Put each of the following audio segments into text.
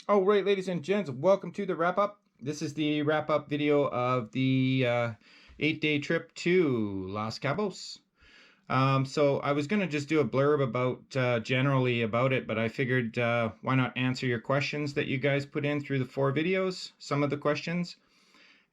All right, ladies and gents, welcome to the wrap up. This is the wrap up video of the 8-day trip to Los Cabos. So I was going to just do a blurb about generally about it, but I figured why not answer your questions that you guys put in through the 4 videos, some of the questions,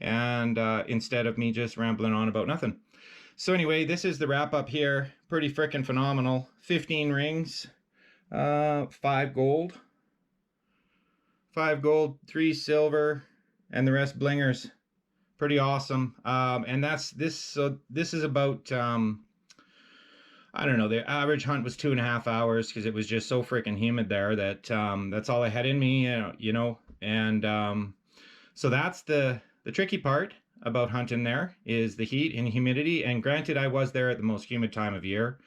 and instead of me just rambling on about nothing. So anyway, this is the wrap up here. Pretty freaking phenomenal. 15 rings, 5 gold. 5 gold, 3 silver, and the rest blingers. Pretty awesome. And that's this. So this is about I don't know. The average hunt was 2.5 hours because it was just so freaking humid there that that's all I had in me. And so that's the tricky part about hunting there is the heat and humidity. And granted, I was there at the most humid time of year.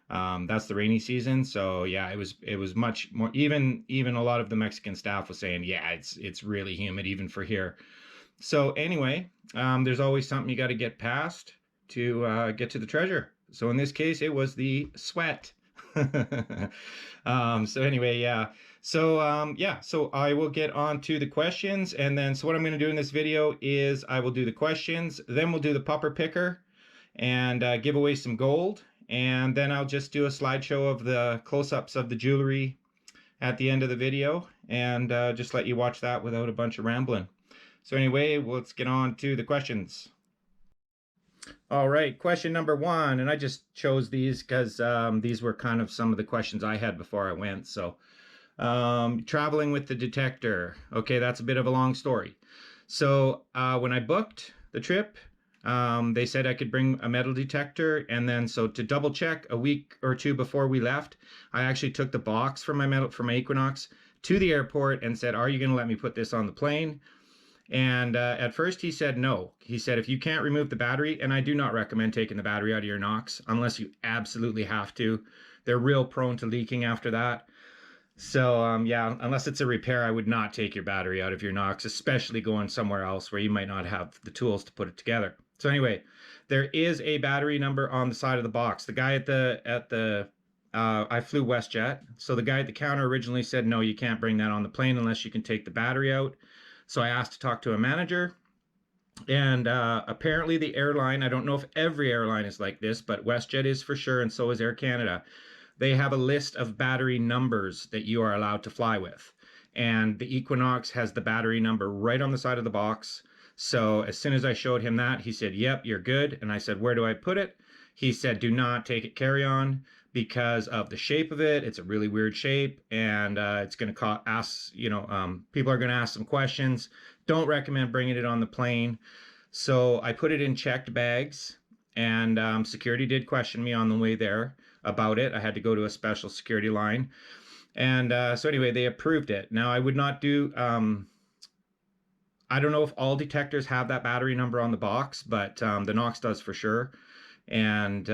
That's the rainy season, so yeah, it was much more. Even a lot of the Mexican staff was saying, yeah, it's really humid even for here. So anyway, there's always something you got to get past to get to the treasure. So in this case, it was the sweat. So anyway, yeah. So I will get on to the questions, and then so what I'm going to do in this video is I will do the questions, then we'll do the pupper picker, and give away some gold. And then I'll just do a slideshow of the close-ups of the jewelry at the end of the video, and just let you watch that without a bunch of rambling. So anyway, let's get on to the questions. All right, question number 1, and I just chose these because these were kind of some of the questions I had before I went. So traveling with the detector. Okay, that's a bit of a long story. So when I booked the trip, they said I could bring a metal detector, and then so to double check a week or two before we left, I actually took the box from my Equinox to the airport and said, "Are you going to let me put this on the plane?" And at first he said no. He said, if you can't remove the battery, and I do not recommend taking the battery out of your Nox unless you absolutely have to. They're real prone to leaking after that. So yeah, unless it's a repair, I would not take your battery out of your Nox, especially going somewhere else where you might not have the tools to put it together. So anyway, there is a battery number on the side of the box. The guy at the I flew WestJet, so the guy at the counter originally said, no, you can't bring that on the plane unless you can take the battery out. So I asked to talk to a manager, and apparently the airline, I don't know if every airline is like this, but WestJet is for sure, and so is Air Canada. They have a list of battery numbers that you are allowed to fly with. And the Equinox has the battery number right on the side of the box. So as soon as I showed him that, he said, yep, you're good. And I said, where do I put it? He said, do not take it carry on because of the shape of it. It's a really weird shape, and it's going to ask, people are going to ask some questions. Don't recommend bringing it on the plane. So I put it in checked bags, and security did question me on the way there about it. I had to go to a special security line. And so anyway, they approved it. Now I would not do, I don't know if all detectors have that battery number on the box, but the Nox does for sure. And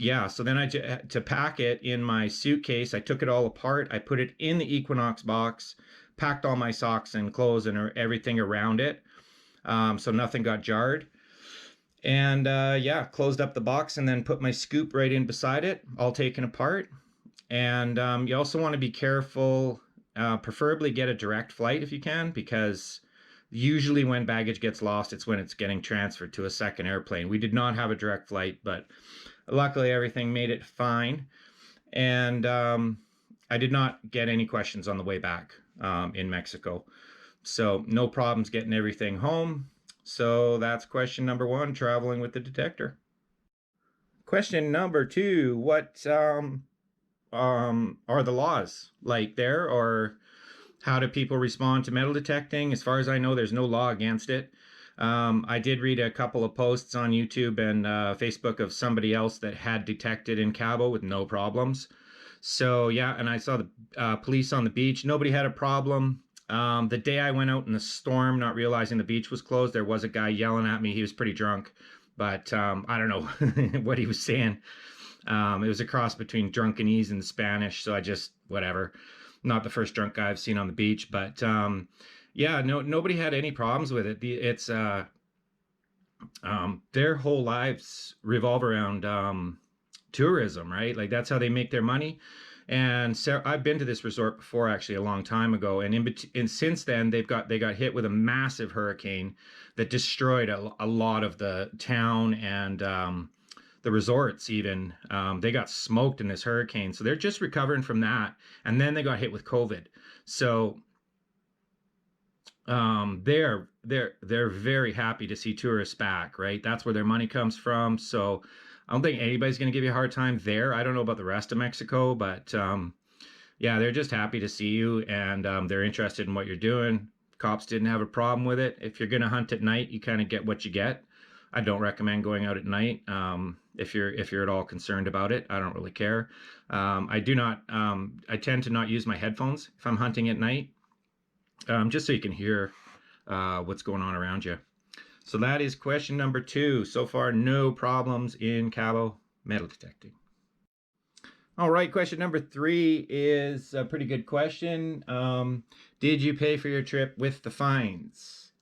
yeah, so then to pack it in my suitcase, I took it all apart. I put it in the Equinox box, packed all my socks and clothes and everything around it. So nothing got jarred. And yeah, closed up the box and then put my scoop right in beside it, all taken apart. And you also want to be careful, preferably get a direct flight if you can, because usually when baggage gets lost, it's when it's getting transferred to a second airplane. We did not have a direct flight, but luckily everything made it fine. And I did not get any questions on the way back in Mexico. So no problems getting everything home. So that's question number 1, traveling with the detector. Question number 2, what are the laws like there, or how do people respond to metal detecting? As far as I know, there's no law against it. I did read a couple of posts on YouTube and Facebook of somebody else that had detected in Cabo with no problems. So yeah, and I saw the police on the beach. Nobody had a problem. The day I went out in the storm, not realizing the beach was closed, there was a guy yelling at me. He was pretty drunk, but I don't know what he was saying. It was a cross between drunkenese and Spanish, so I just, whatever. Not the first drunk guy I've seen on the beach, but yeah, nobody had any problems with it. It's their whole lives revolve around tourism, right? Like that's how they make their money. And so I've been to this resort before, actually, a long time ago, and since then they got hit with a massive hurricane that destroyed a lot of the town and the resorts. Even they got smoked in this hurricane, so they're just recovering from that. And then they got hit with COVID, so they're very happy to see tourists back, right? That's where their money comes from. So I don't think anybody's going to give you a hard time there. I don't know about the rest of Mexico, but yeah, they're just happy to see you, and they're interested in what you're doing. Cops didn't have a problem with it. If you're going to hunt at night, you kind of get what you get. I don't recommend going out at night if you're at all concerned about it. I don't really care. I do not. I tend to not use my headphones if I'm hunting at night, just so you can hear what's going on around you. So that is question number 2. So far, no problems in Cabo metal detecting. All right, question number 3 is a pretty good question. Did you pay for your trip with the fines?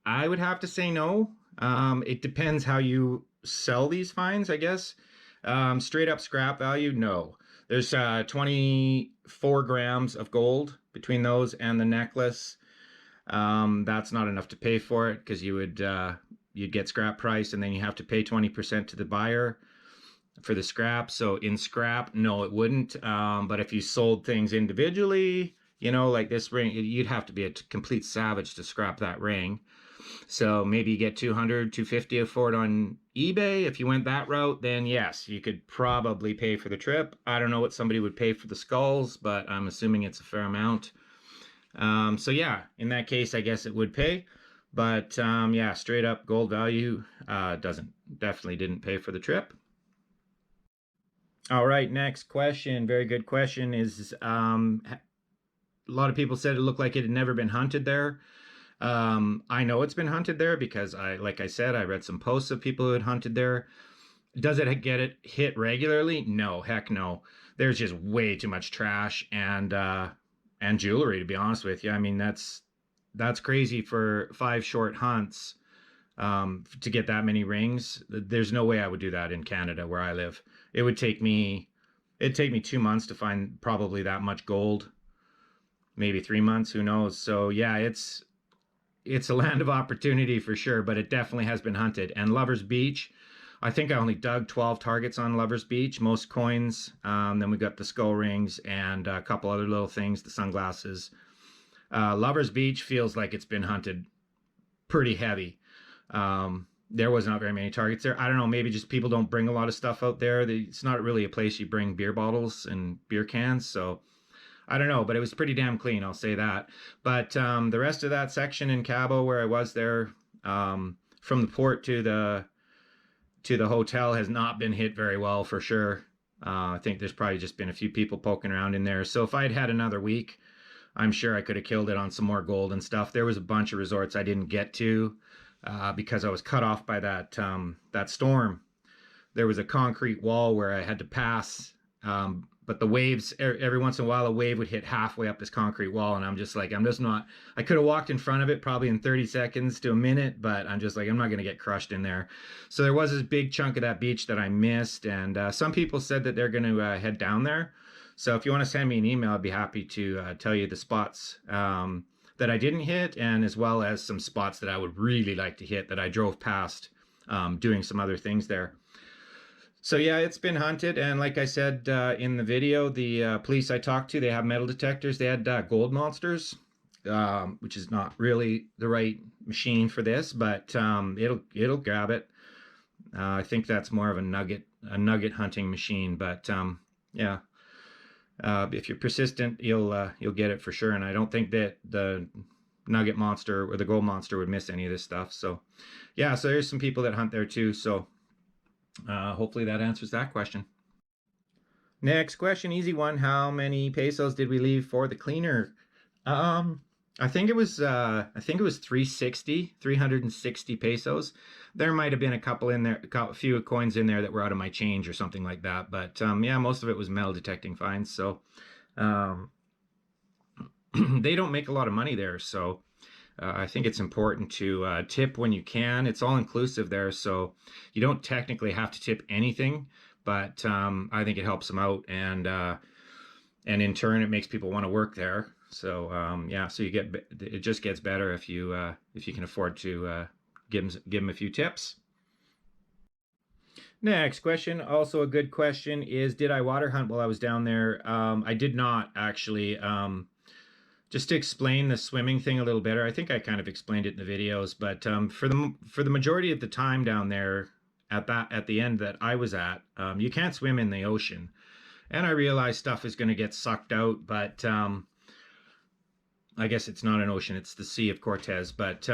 I would have to say no. It depends how you sell these fines, I guess. Straight up scrap value, no. There's 24 grams of gold between those and the necklace. That's not enough to pay for it, because you'd get scrap price, and then you have to pay 20% to the buyer for the scrap. So in scrap, no, it wouldn't. But if you sold things individually, like this ring, you'd have to be a complete savage to scrap that ring. So maybe you get 200, 250 for it on eBay. If you went that route, then yes, you could probably pay for the trip. I don't know what somebody would pay for the skulls, but I'm assuming it's a fair amount. So yeah, in that case, I guess it would pay. But yeah, straight up gold value definitely didn't pay for the trip. All right, next question. Very good question. Is a lot of people said it looked like it had never been hunted there. I know it's been hunted there because like I said, I read some posts of people who had hunted there. Does it get it hit regularly? No, heck no. There's just way too much trash and jewelry, to be honest with you. I mean, that's crazy for 5 short hunts to get that many rings. There's no way I would do that in Canada where I live. It'd take me 2 months to find probably that much gold. Maybe 3 months, who knows? So yeah, it's a land of opportunity for sure, but it definitely has been hunted. And Lover's Beach, I think I only dug 12 targets on Lover's Beach, most coins. Then we got the skull rings and a couple other little things, the sunglasses. Lover's Beach feels like it's been hunted pretty heavy. There was not very many targets there. I don't know, maybe just people don't bring a lot of stuff out there. It's not really a place you bring beer bottles and beer cans, so I don't know, but it was pretty damn clean, I'll say that. But the rest of that section in Cabo where I was there, from the port to the hotel, has not been hit very well for sure. I think there's probably just been a few people poking around in there. So if I'd had another week, I'm sure I could have killed it on some more gold and stuff. There was a bunch of resorts I didn't get to because I was cut off by that storm. There was a concrete wall where I had to pass, but the waves, every once in a while, a wave would hit halfway up this concrete wall, and I'm just not, I could have walked in front of it probably in 30 seconds to a minute, but I'm just like, I'm not going to get crushed in there. So there was this big chunk of that beach that I missed, and some people said that they're going to head down there. So if you want to send me an email, I'd be happy to tell you the spots that I didn't hit, and as well as some spots that I would really like to hit that I drove past doing some other things there. So yeah, it's been hunted, and like I said in the video, the police I talked to, they have metal detectors. They had gold monsters, which is not really the right machine for this, but it'll grab it. I think that's more of a nugget hunting machine, but yeah, if you're persistent, you'll get it for sure. And I don't think that the nugget monster or the gold monster would miss any of this stuff. So yeah, so there's some people that hunt there too. So hopefully that answers that question. Next question, easy one. How many pesos did we leave for the cleaner? I think it was 360 pesos. There might have been a couple in there, a few coins in there that were out of my change or something like that. But yeah, most of it was metal detecting fines. So they don't make a lot of money there. So I think it's important to tip when you can. It's all inclusive there, so you don't technically have to tip anything, but I think it helps them out. And and in turn, it makes people want to work there. So yeah, so it just gets better if you can afford to give them a few tips. Next question, also a good question, is did I water hunt while I was down there? I did not actually. Just to explain the swimming thing a little better, I think I kind of explained it in the videos, but for the majority of the time down there, at the end that I was at, you can't swim in the ocean, and I realized stuff is going to get sucked out, but I guess it's not an ocean; it's the Sea of Cortez. But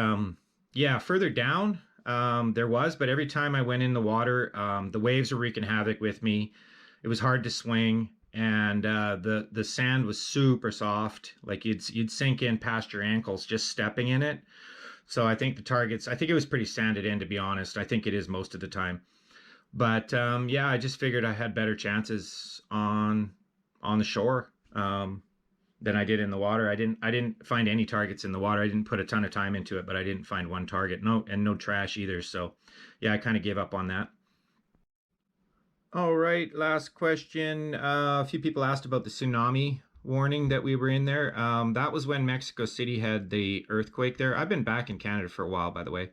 yeah, further down there was, but every time I went in the water, the waves were wreaking havoc with me. It was hard to swing, and the sand was super soft. Like you'd sink in past your ankles just stepping in it. So I think the targets, I think it was pretty sanded in, to be honest. I think it is most of the time. But yeah, I just figured I had better chances on the shore than I did in the water. I didn't find any targets in the water. I didn't put a ton of time into it, but I didn't find one target. No trash either. So yeah, I kind of gave up on that. All right, last question. A few people asked about the tsunami warning that we were in there. That was when Mexico City had the earthquake there. I've been back in Canada for a while, by the way.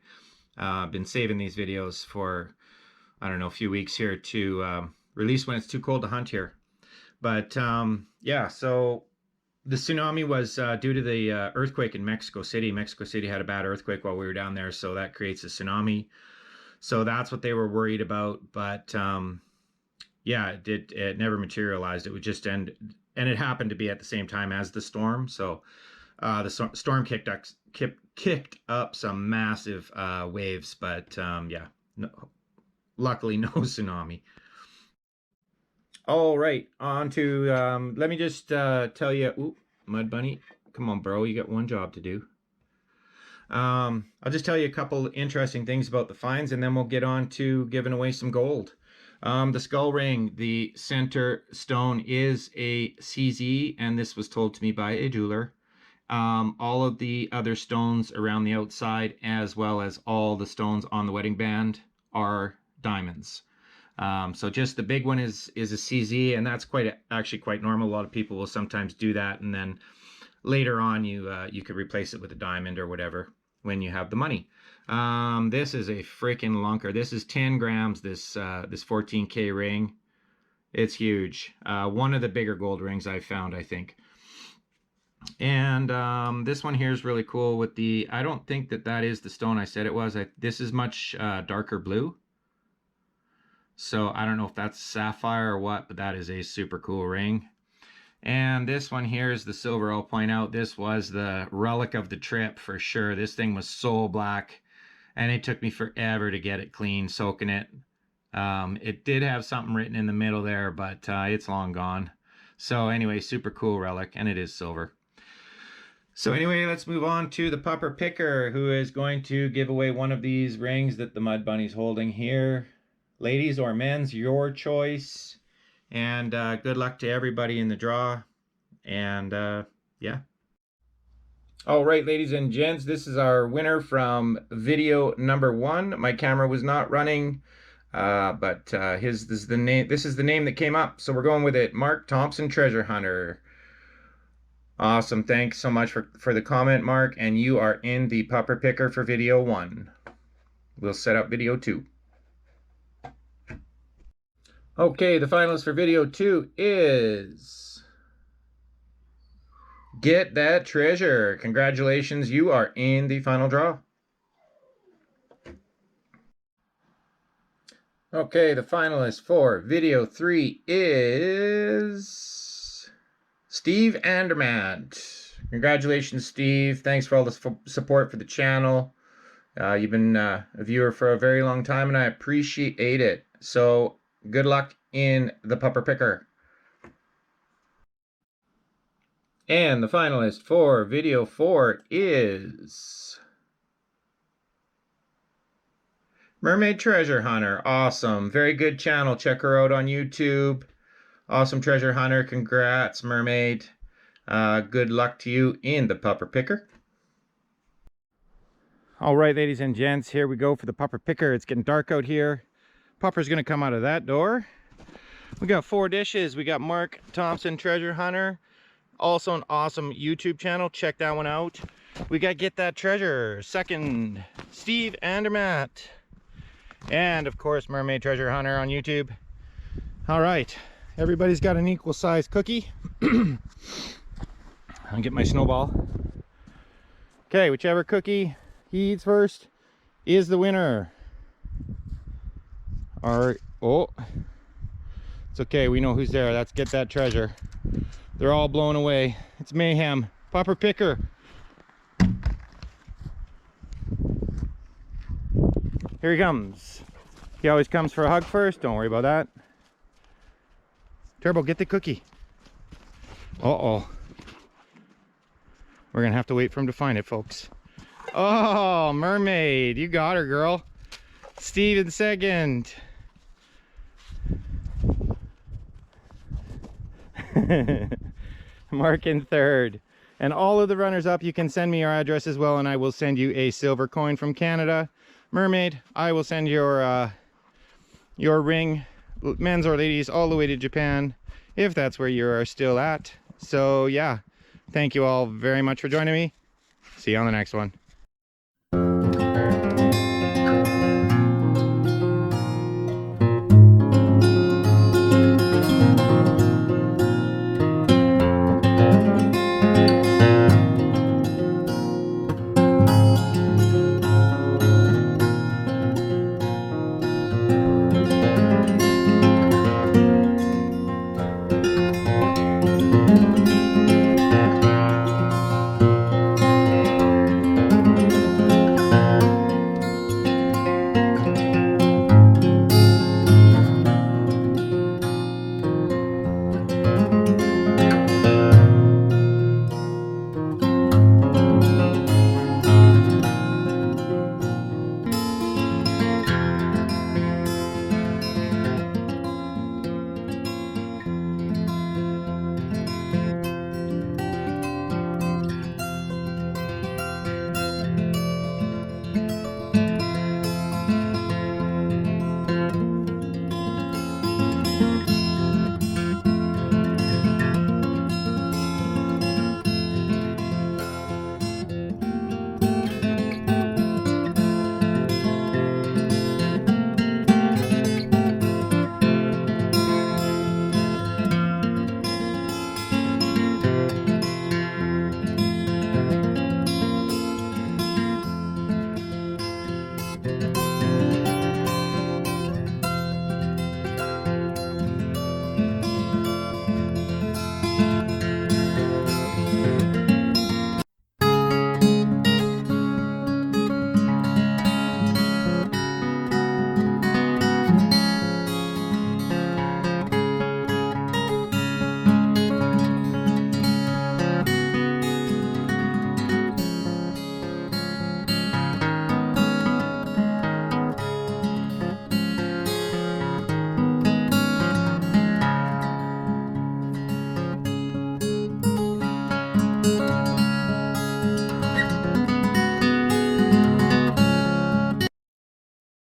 I've been saving these videos for, I don't know, a few weeks here to release when it's too cold to hunt here. But yeah, so the tsunami was due to the earthquake in Mexico City. Mexico City had a bad earthquake while we were down there, so that creates a tsunami. So that's what they were worried about. But yeah, it never materialized. It would just end, and it happened to be at the same time as the storm. So the storm kicked up some massive waves, but yeah, no, luckily no tsunami. All right, on to let me just tell you. Ooh, Mud Bunny, come on, bro, you got one job to do. I'll just tell you a couple interesting things about the finds, and then we'll get on to giving away some gold. The skull ring, the center stone is a CZ, and this was told to me by a jeweler. All of the other stones around the outside, as well as all the stones on the wedding band, are diamonds. So just the big one is a CZ, and that's actually quite normal. A lot of people will sometimes do that, and then later on you could replace it with a diamond or whatever when you have the money. This is a freaking lunker. This is 10 grams, this 14K ring. It's huge. One of the bigger gold rings I've found, I think. And this one here is really cool with the, I don't think that is the stone I said it was. This is much darker blue. So I don't know if that's sapphire or what, but that is a super cool ring. And this one here is the silver. I'll point out this was the relic of the trip for sure. This thing was so black, and it took me forever to get it clean, soaking it. It did have something written in the middle there, but it's long gone. So anyway, super cool relic, and it is silver. So anyway, let's move on to the pupper picker, who is going to give away one of these rings that the Mud Bunny's holding here. Ladies or men's, your choice. And good luck to everybody in the draw. And yeah. All right, ladies and gents, this is our winner from video number 1. My camera was not running, but this is the name that came up, so we're going with it. Mark Thompson, Treasure Hunter. Awesome. Thanks so much for the comment, Mark, and you are in the pupper picker for video 1. We'll set up video 2. Okay, the finalist for video 2 is Get That Treasure. Congratulations, you are in the final draw. Okay, the finalist for video 3 is Steve Andermatt. Congratulations, Steve. Thanks for all the support for the channel. You've been a viewer for a very long time, and I appreciate it. So good luck in the pupper picker. And the finalist for video 4 is Mermaid Treasure Hunter. Awesome. Very good channel. Check her out on YouTube. Awesome treasure hunter. Congrats, Mermaid. Good luck to you in the pupper picker. All right, ladies and gents, here we go for the pupper picker. It's getting dark out here. Pupper's going to come out of that door. We got 4 dishes. We got Mark Thompson Treasure Hunter, also an awesome YouTube channel. Check that one out. We got Get That Treasure, second, Steve Andermatt, and of course Mermaid Treasure Hunter on YouTube. All right, everybody's got an equal size cookie. I'll get my snowball. Okay, whichever cookie he eats first is the winner. All right, oh, it's okay, we know who's there. That's Get That Treasure. They're all blown away. It's mayhem. Popper picker. Here he comes. He always comes for a hug first. Don't worry about that. Turbo, get the cookie. Uh-oh. We're gonna have to wait for him to find it, folks. Oh, Mermaid. You got her, girl. Steve in second. Mark in third. And all of the runners up, you can send me your address as well, and I will send you a silver coin from Canada. Mermaid, I will send your ring, men's or ladies, all the way to Japan, if that's where you are still at. So yeah, thank you all very much for joining me. See you on the next one.